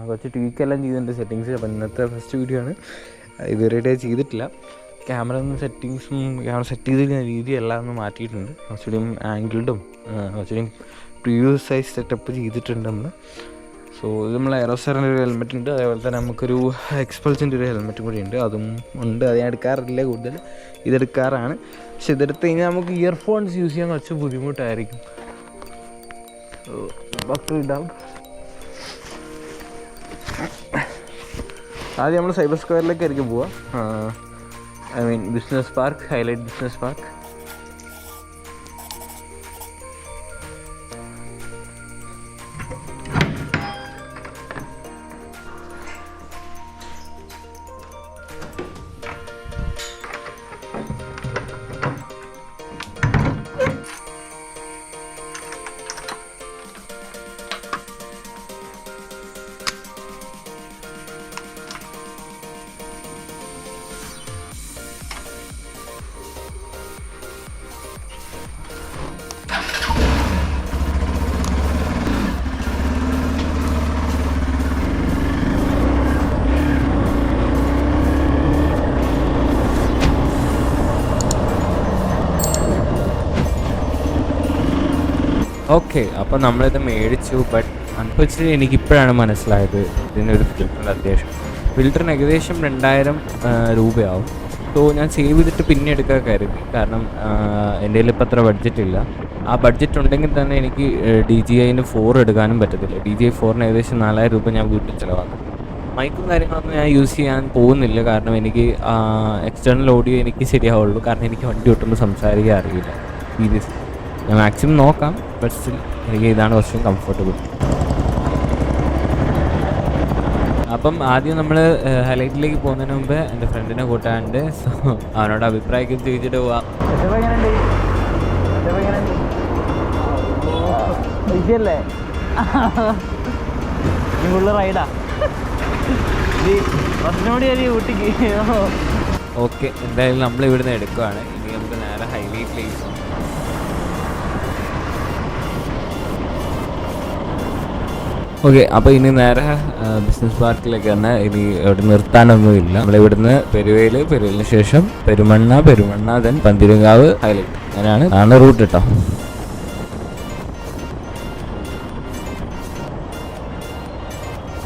കുറച്ച് ട്വീക്കെല്ലാം ചെയ്തിട്ടുണ്ട് സെറ്റിങ്സ്. അപ്പോൾ ഇന്നത്തെ ഫസ്റ്റ് വീഡിയോ ആണ്. ഇതുവരെയായിട്ട് ചെയ്തിട്ടില്ല. ക്യാമറ സെറ്റിങ്സും ക്യാമറ സെറ്റ് ചെയ്തിരുന്ന രീതിയെല്ലാം ഒന്ന് മാറ്റിയിട്ടുണ്ട്. കുറച്ചുകൂടിയും ആംഗിൾഡും കുറച്ചുകൂടിയും പ്രീവിയസ് സൈസ് സെറ്റപ്പ് ചെയ്തിട്ടുണ്ട് നമ്മൾ. സോ ഇത് നമ്മൾ എയറോസ്റ്റാറിൻ്റെ ഒരു ഹെൽമെറ്റ് ഉണ്ട്, അതേപോലെ തന്നെ നമുക്കൊരു എക്സ്പൾസിൻ്റെ ഒരു ഹെൽമെറ്റും കൂടി ഉണ്ട്. അതും ഉണ്ട്. അത് ഞാൻ എടുക്കാറില്ല, കൂടുതൽ ഇതെടുക്കാറാണ്. പക്ഷെ ഇതെടുത്ത് കഴിഞ്ഞാൽ നമുക്ക് ഇയർഫോൺസ് യൂസ് ചെയ്യാൻ കുറച്ച് ബുദ്ധിമുട്ടായിരിക്കും. ബട്ടർ ഇടാം. ആദ്യം നമ്മൾ സൈബർ സ്ക്വയറിലേക്കായിരിക്കും പോവുക. I mean business park, highlight business park. Okay, അപ്പോൾ നമ്മളിത് മേടിച്ചു. ബട്ട് അൺഫോർച്യുനേറ്റ്ലി എനിക്കിപ്പോഴാണ് മനസ്സിലായത് ഇതിനൊരു ഫിൽറ്ററിൻ്റെ അത്യാവശ്യം. ഫിൽറ്ററിന് ഏകദേശം 2000 രൂപയാവും. സോ ഞാൻ സേവ് ചെയ്തിട്ട് പിന്നെ എടുക്കാൻ കരുതി. കാരണം എൻ്റെ കയ്യിൽ ഇപ്പോൾ അത്ര ബഡ്ജറ്റ് ഇല്ല. ആ ബഡ്ജറ്റ് ഉണ്ടെങ്കിൽ തന്നെ എനിക്ക് DJI 4 എടുക്കാനും പറ്റത്തില്ല. DJI 4 ഏകദേശം 4000 രൂപ ഞാൻ വീട്ടിൽ ചിലവാക്കും. മൈക്കും കാര്യങ്ങളൊന്നും ഞാൻ യൂസ് ചെയ്യാൻ പോകുന്നില്ല. കാരണം എനിക്ക് എക്സ്റ്റേണൽ ഓഡിയോ എനിക്ക് ശരിയാവുള്ളൂ. കാരണം എനിക്ക് വണ്ടി ഓട്ടുമ്പോൾ സംസാരിക്കാൻ അറിയില്ല. സീരിയസ് ഞാൻ മാക്സിമം നോക്കാം. ബട്ട് സ്റ്റിൽ എനിക്ക് ഇതാണ് കുറച്ചും കംഫർട്ടബിൾ. അപ്പം ആദ്യം നമ്മൾ ഹൈലൈറ്റിലേക്ക് പോകുന്നതിന് മുമ്പ് എൻ്റെ ഫ്രണ്ടിനെ കൂട്ടാണ്ട്. സോ അവനോട് അഭിപ്രായമൊക്കെ ചോദിച്ചിട്ട് പോവാം. ഓക്കെ, എന്തായാലും നമ്മൾ ഇവിടുന്ന് എടുക്കുവാണ്. ഇനി നമുക്ക് നേരെ ഹൈലൈറ്റിലേക്ക് പോകാം. ഓക്കെ, അപ്പോൾ ഇനി നേരെ ബിസിനസ് പാർക്കിലേക്ക് തന്നെ. ഇനി ഇവിടെ നിർത്താനൊന്നുമില്ല. നമ്മളിവിടുന്ന് പെരുവേലിന് ശേഷം പെരുമണ്ണ ദെൻ പന്തിരുങ്കാവ്, ഹൈലൈറ്റ്. അങ്ങനെയാണ് റൂട്ട് കേട്ടോ.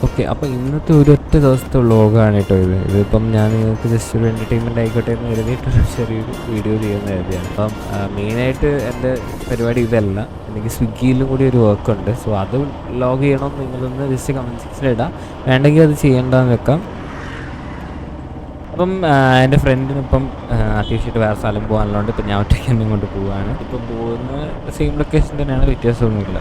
ഓക്കെ, അപ്പോൾ ഇന്നത്തെ ഒരൊറ്റ ദിവസത്തെ വ്ളോഗാണ് കേട്ടോ ഇത്. ഇതിപ്പം ഞാൻ നിങ്ങൾക്ക് ജസ്റ്റ് ഒരു എൻ്റർടൈൻമെൻറ്റ് ആയിക്കോട്ടെ എന്ന് കരുതിയിട്ടൊരു ചെറിയൊരു വീഡിയോ ചെയ്യുന്ന കരുതിയാണ്. അപ്പം മെയിനായിട്ട് എൻ്റെ പരിപാടി ഇതല്ല. എനിക്ക് സ്വിഗ്ഗിയിലും കൂടി ഒരു വർക്കുണ്ട്. സോ അത് വ്ളോഗ് ചെയ്യണമെന്ന് നിങ്ങളൊന്ന് ജസ്റ്റ് കമൻറ്റ് സെക്ഷനിൽ ഇടാം. വേണ്ടെങ്കിൽ അത് ചെയ്യേണ്ടതെന്ന് വെക്കാം. അപ്പം എൻ്റെ ഫ്രണ്ടിനിപ്പം അത്യാവശ്യമായിട്ട് വേറെ സ്ഥലം പോകാനുള്ളതുകൊണ്ട് ഇപ്പം ഞാൻ ഒറ്റയ്ക്ക് തന്നെ കൊണ്ട് പോവുകയാണ്. ഇപ്പം പോകുന്ന സെയിം ലൊക്കേഷൻ തന്നെയാണ്, വ്യത്യാസമൊന്നുമില്ല.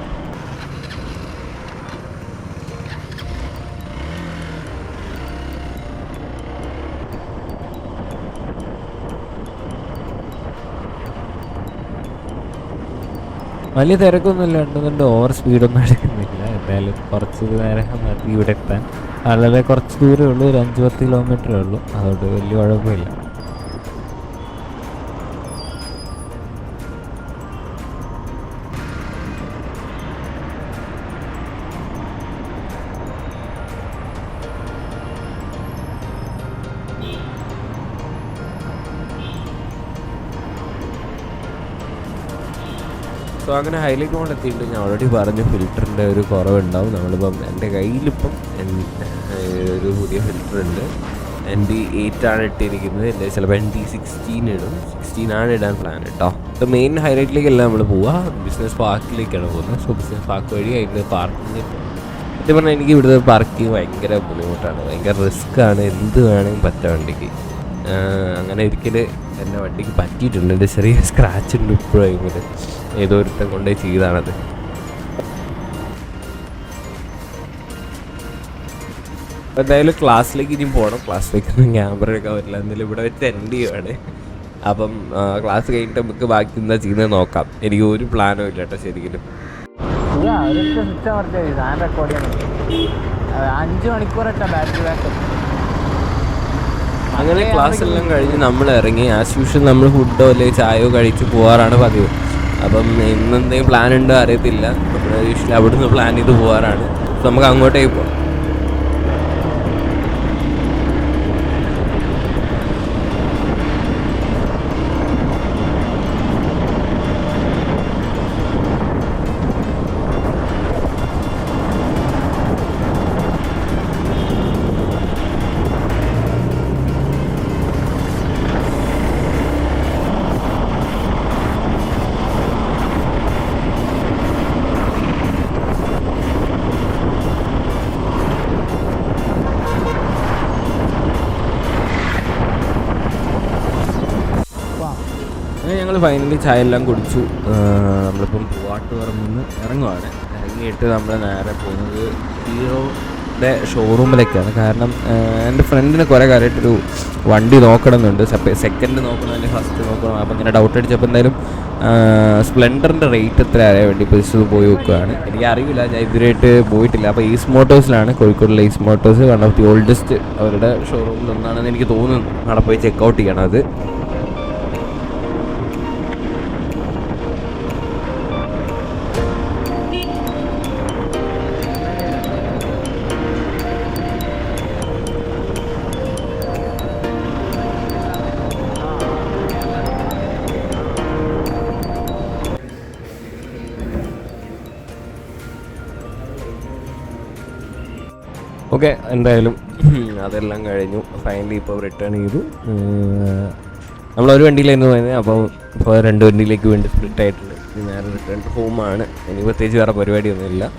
വലിയ തിരക്കൊന്നുമില്ല, ഉണ്ടെന്നുണ്ട് ഓവർ സ്പീഡൊന്നും എടുക്കുന്നില്ല. എന്തായാലും കുറച്ച് നേരം മതി ഇവിടെ എത്താൻ. വളരെ കുറച്ച് ദൂരമേ ഉള്ളൂ, ഒരു 5-10 കിലോമീറ്ററേ ഉള്ളൂ. അതുകൊണ്ട് വലിയ കുഴപ്പമില്ല. സോ അങ്ങനെ ഹൈലൈറ്റ് കൊണ്ട് എത്തിയിട്ട് ഞാൻ ഓൾറെഡി പറഞ്ഞു ഫിൽറ്ററിൻ്റെ ഒരു കുറവുണ്ടാവും. നമ്മളിപ്പം എൻ്റെ കയ്യിലിപ്പം ഒരു പുതിയ ഫിൽറ്റർ ഉണ്ട്. ND8 ആണ് ഇട്ടിരിക്കുന്നത്. എൻ്റെ ചിലപ്പോൾ ND16 ഇടും. 16 ആണ് ഇടാൻ പ്ലാൻ കേട്ടോ. അപ്പോൾ മെയിൻ ഹൈലൈറ്റിലേക്കല്ല നമ്മൾ പോവുക, ബിസിനസ് പാർക്കിലേക്കാണ് പോകുന്നത്. സോ ബിസിനസ് പാർക്ക് വഴി അതിൻ്റെ പാർക്കിങ്. സത്യം പറഞ്ഞാൽ എനിക്ക് ഇവിടുത്തെ പാർക്കിങ് ഭയങ്കര ബുദ്ധിമുട്ടാണ്, ഭയങ്കര റിസ്ക്കാണ്. എന്ത് വേണമെങ്കിലും പറ്റാം വണ്ടിക്ക്. അങ്ങനെ ഒരിക്കൽ എൻ്റെ വണ്ടിക്ക് പറ്റിയിട്ടുണ്ട്. എൻ്റെ ചെറിയ സ്ക്രാച്ച് ഉണ്ട് ഇപ്പോഴും. ഏതോ ഒരുത്തം കൊണ്ടേ ചെയ്താണത്. എന്തായാലും ക്ലാസ്സിലേക്ക് ഇനിയും പോകണം. ക്ലാസ്സിലേക്കൊന്നും ക്യാമറ എടുക്കാൻ പറ്റില്ല. എന്തായാലും ഇവിടെ വെച്ച് എൻഡ് ചെയ്യുവാണ്. അപ്പം ക്ലാസ് കഴിഞ്ഞിട്ട് നമുക്ക് ബാക്കി എന്താ ചെയ്യുന്നത് നോക്കാം. എനിക്ക് ഒരു പ്ലാനും ഇല്ല കേട്ടോ ശരിക്കും. 5 മണിക്കൂറൊക്കെ ബാറ്ററി ബാക്കപ്പ്. അങ്ങനെ ക്ലാസ് എല്ലാം കഴിഞ്ഞ് നമ്മൾ ഇറങ്ങി. ആസ് യൂഷ്വൽ നമ്മൾ ഫുഡോ അല്ലെങ്കിൽ ചായയോ കഴിച്ച് പോകാറാണ് പതിവ്. അപ്പം ഇന്നെന്തെങ്കിലും പ്ലാൻ ഉണ്ടോ അറിയത്തില്ല. നമ്മൾ യൂഷ്വലി അവിടുന്ന് പ്ലാൻ ചെയ്ത് പോകാറാണ്. നമുക്ക് അങ്ങോട്ടേക്ക് പോകാം. ഫൈനലി ചായ എല്ലാം കുടിച്ചു. നമ്മളിപ്പം പൂവാട്ടുപറമ്പിൽ നിന്ന് ഇറങ്ങുവാണ്. ഇറങ്ങിയിട്ട് നമ്മൾ നേരെ പോകുന്നത് ഹീറോയുടെ ഷോറൂമിലേക്കാണ്. കാരണം എൻ്റെ ഫ്രണ്ടിന് കുറേ കാര്യമായിട്ടൊരു വണ്ടി നോക്കണമെന്നുണ്ട്. സെക്കൻഡ് നോക്കണോ അല്ലെങ്കിൽ ഫസ്റ്റ് നോക്കണോ, അപ്പം ഇങ്ങനെ ഡൗട്ട് അടിച്ചപ്പോൾ എന്തായാലും സ്പ്ലെൻഡറിൻ്റെ റേറ്റ് എത്ര അറിയാൻ വേണ്ടി ഇപ്പോൾ പോയി നോക്കുകയാണ്. എനിക്ക് അറിയില്ല, ഞാൻ ഇതുവരെയായിട്ട് പോയിട്ടില്ല. അപ്പോൾ ഈസ്റ്റ് മോട്ടോഴ്സിലാണ്, കോഴിക്കോടുള്ള east Motors, one of the oldest അവരുടെ ഷോറൂമിൽ ഒന്നാണെന്ന് എനിക്ക് തോന്നുന്നു. അവിടെ പോയി ചെക്കൗട്ട് ചെയ്യണം അത്. ഓക്കെ, എന്തായാലും അതെല്ലാം കഴിഞ്ഞു. ഫൈനലി ഇപ്പോൾ റിട്ടേൺ ചെയ്തു. നമ്മളൊരു വണ്ടിയിലായിരുന്നു പോയത്, അപ്പോൾ ഇപ്പോൾ 2 വണ്ടിയിലേക്ക് വേണ്ടി സ്പ്ലിറ്റ് ആയിട്ടുണ്ട്. ഇനി നേരെ റിട്ടേൺ ഹോമാണ്. ഇനി പ്രത്യേകിച്ച് വേറെ പരിപാടിയൊന്നുമില്ല.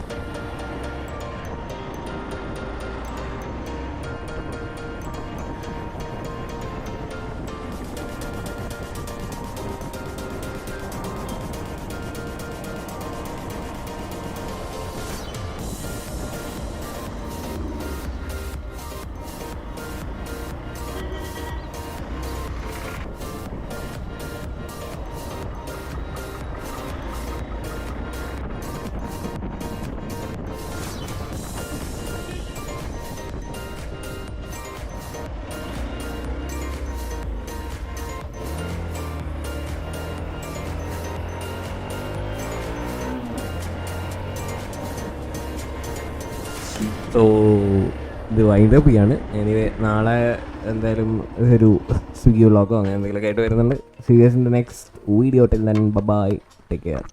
സോ ഇത് വൈൻഡപ്പ് ചെയ്യാണ്. എനിവേ നാളെ എന്തായാലും ഒരു സ്വിഗ്ഗി വ്ളോഗോ അങ്ങനെ എന്തെങ്കിലുമൊക്കെ ആയിട്ട് വരുന്നുണ്ട്. See you in the next video. Till then bye, take care.